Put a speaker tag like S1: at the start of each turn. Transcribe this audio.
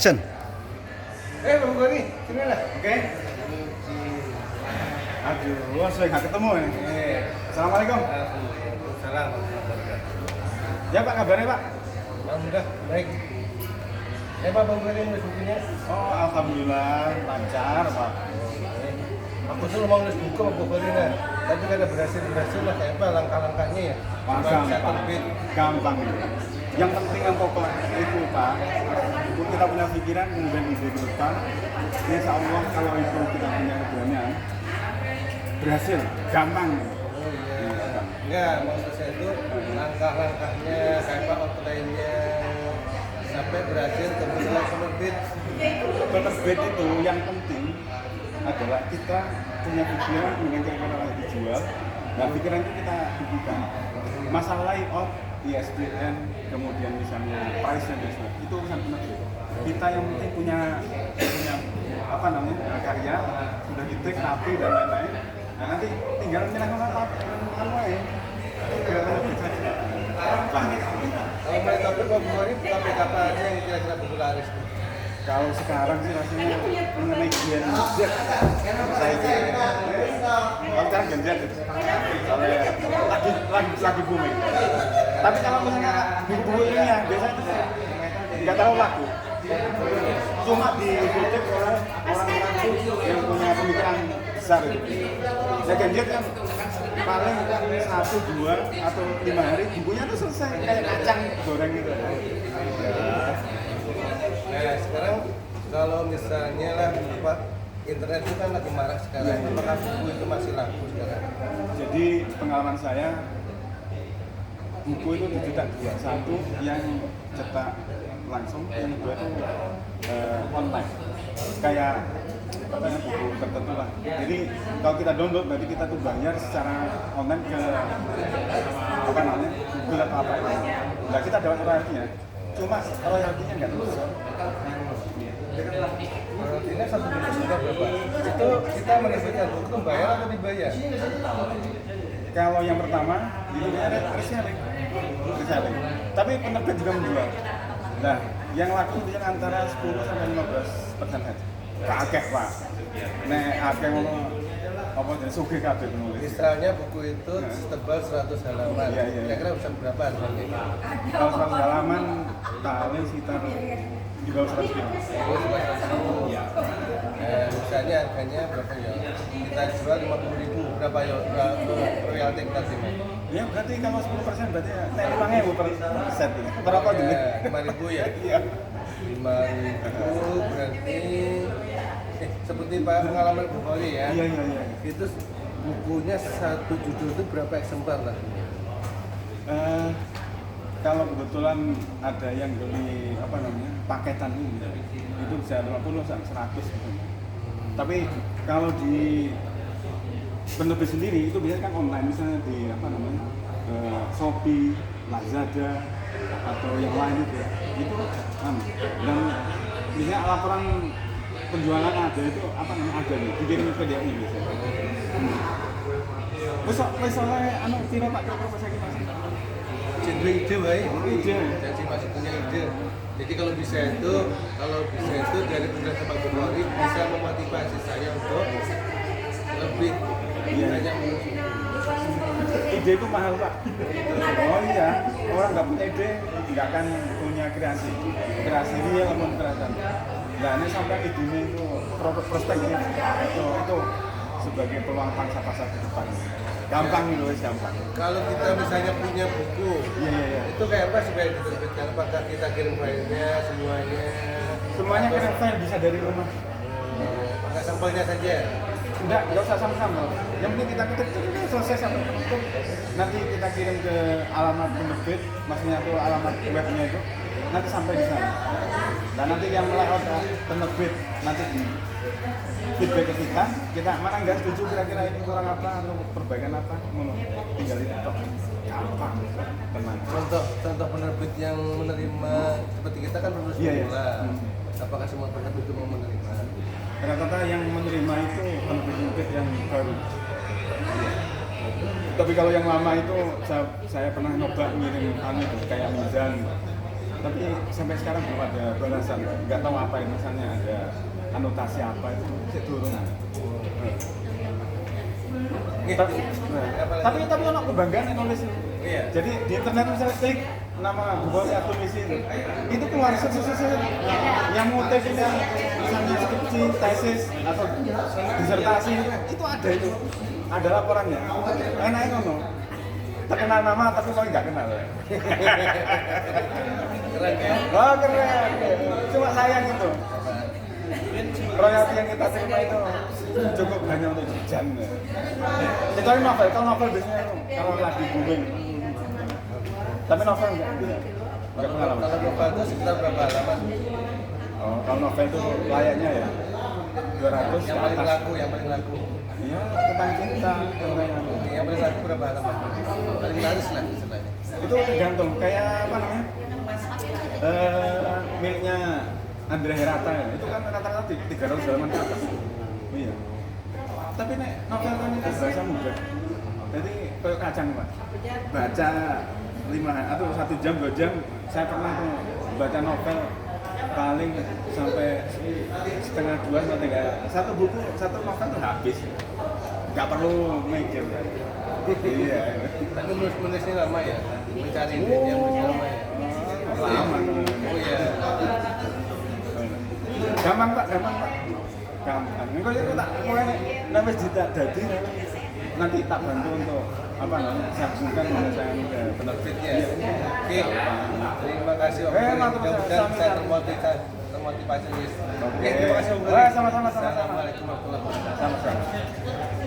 S1: Action.
S2: Bang Goni, sini lah.
S3: Oke. Aduh, saya nggak ketemu ya. Assalamualaikum.
S2: Waalaikumsalam.
S3: Ya Pak, kabarnya Pak?
S2: Alhamdulillah, baik. Pak Bang Goni nulis bukunya?
S3: Oh, alhamdulillah lancar Pak.
S2: Aku tuh mau nulis buku sama Bang Goni lah. Tapi nggak ada berhasil lah, kayak apa langkah-langkahnya ya?
S3: Pak,
S2: Cuma bisa
S3: gampang.
S2: terbit.
S3: Gampang. Yang penting yang pokok itu Pak, itu kita punya pikiran kemudian ide ke depan. Insya Allah kalau itu kita punya keberanian, berhasil, gampang.
S2: Enggak, maksud saya itu langkah-langkahnya, kayak apa outline-nya sampai berhasil kemudian penerbit.
S3: Penerbit itu yang penting adalah kita punya pikiran kemudian kira-kira harus dijual. Nah pikiran itu kita bukukan. Masalah layout, ISBN, kemudian misalnya price-nya dan sebagainya, itu urusan penerbit. Kita yang penting punya apa namanya karya, sudah di-take rapi dan lain-lain. Nah nanti tinggal menyerahkan apa ya? Tinggal penerbit saja.
S2: Kalau mulai topik Bang Goni, topik apa aja yang kira-kira popularis?
S3: Kalau sekarang sih rasanya mengenai Gen Z, saya kalau sekarang Gen Z itu, soalnya lagi booming. Tapi kalau misalnya buku-buku ini ya biasanya nggak terlalu laku, cuma dikutip oleh orang-orang yang punya pemikiran besar. Nah Gen Z kan paling 1, 2 atau 5 hari bukunya tuh selesai kayak kacang goreng gitu.
S2: Nah sekarang kalau misalnya lah Pak, internet itu kan lagi marak sekarang, apakah buku itu masih laku sekarang?
S3: Jadi pengalaman saya buku itu dicetak dua, satu yang cetak langsung, yang kedua itu online, kayak apa ya, buku tertentu lah. Jadi kalau kita download berarti kita tuh bayar secara online ke apa namanya Google atau apa. Nah kita dapat royaltinya, cuma royaltinya nggak terus.
S2: Royaltinya satu buku sudah berapa? Itu kita menerbitkan buku bayar atau dibayar?
S3: Kalau yang pertama itu ada reselling, tapi penerbit juga menjual. Nah, yang laku itu yang antara 10 sampai 15% aja. Kakek Pak. Nek akeh ngono apa jadi sugih kabeh penulis.
S2: Misalnya buku itu setebal 100 halaman.
S3: Iya, iya.
S2: Kira-kira bisa berapa harganya?
S3: Kalau 100 halaman paling sekitar di bawah 100 ribu.
S2: Misalnya harganya berapa ya? Kita jual 50.000, berapa ya royalti kita terima?
S3: Ya berarti kalau 10% berarti ya 5.000 per set. Berapa dulu?
S2: 5.000 ya?
S3: Iya.
S2: 5.000 berarti seperti Pak pengalaman Bu Goni ya.
S3: Iya.
S2: Itu bukunya satu judul itu berapa eksemplar lah?
S3: Kalau kebetulan ada yang beli apa namanya paketan ini, itu bisa 50 sampai 100 gitu. Tapi kalau di penerbit sendiri itu biasanya kan online, misalnya di apa namanya Shopee, Lazada atau yang lain itu dan biasanya laporan penjualan ada itu apa namanya ada nih dikirim ke dia ini biasanya. Misalnya kira Pak Joko saya kita
S2: Genre ide baik,
S3: ide.
S2: jadi masih punya ide. Jadi kalau bisa itu dari penjelasan Pak Goni bisa memotivasi saya untuk lebih banyak menulis.
S3: Ide itu mahal Pak. Oh iya, orang nggak punya ide nggak akan punya kreasi. Kreasi real maupun kreasi. Nah ini sampai idenya itu prospeknya itu sebagai peluang pangsa-pasar ke depan. Gampang gitu, gampang.
S2: Kalau kita misalnya punya buku,
S3: Iya.
S2: itu kayak apa supaya diterbitkan? Apakah kita kirim filenya semuanya?
S3: Semuanya kirim file bisa dari rumah.
S2: Pakai sampelnya saja.
S3: Nggak usah sama-sama. Yang penting kita selesai sampai penutup. Nanti kita kirim ke alamat penerbit, maksudnya itu alamat webnya itu. Nanti sampai di sana. Dan nanti yang layout penerbit nanti di feedback ke kita mana nggak setuju kira-kira ini kurang apa atau perbaikan apa, tinggal itu gampang, tenang.
S2: Contoh penerbit yang menerima seperti kita kan penulis
S3: Iya.
S2: pemula. Apakah semua penerbit itu mau menerima?
S3: Rata-rata yang menerima itu penerbit yang baru. Tapi kalau yang lama itu saya pernah nyoba ngirim kayak Mizan. Tapi sampai sekarang belum ada balasan. Nggak tahu apa itu, misalnya ada anotasi apa itu, saya turun. Tapi ono kebanggaan yang nulis.
S2: Iya.
S3: Jadi di internet misalnya klik nama Bupati atau misi itu keluar sesuatu yang motif itu misalnya skripsi, tesis atau disertasi itu ada laporannya. Enaknya ngono. Terkenal nama tapi paling nggak kenal.
S2: Keren ya.
S3: Wah keren. Cuma sayang itu. Royalti yang kita terima itu cukup hanya untuk jajan. Kecuali novel, kalau novel biasanya kalau lagi booming. Tapi novel enggak pengalaman.
S2: Kalau novel itu sekitar berapa halaman?
S3: Oh, kalau novel itu layaknya ya 200
S2: Yang paling laku, yang paling laku.
S3: Iya, tentang cinta, tentang
S2: Yang paling laku berapa halaman? Paling laris lah istilahnya.
S3: itu tergantung kayak apa namanya? Miliknya Andrea Herata ya. Itu kan rata-rata 300 halaman ke atas. Iya. Tapi nek novel kan itu bahasa mudah. Jadi kayak kacang Pak. Baca 5 atau 1 jam 2 jam saya pernah tuh baca novel paling sampai setengah 2 atau 3 satu buku satu novel tuh habis nggak perlu mikir iya
S2: Tapi menulisnya lama ya? Mencari ide yang lama ya?
S3: lama
S2: Oh iya.
S3: gampang Pak gampang ini kalau tak mulai nambah juta jadi nanti tak bantu untuk apa namanya sambungkan penyelesaian
S2: Penerbitnya. Oke. Terima kasih Om.
S3: Sama-sama.
S2: Saya termotivasi.
S3: Oke.
S2: Terima kasih Om.
S3: Sama-sama.
S2: Assalamualaikum warahmatullahi wabarakatuh.
S3: Sama-sama.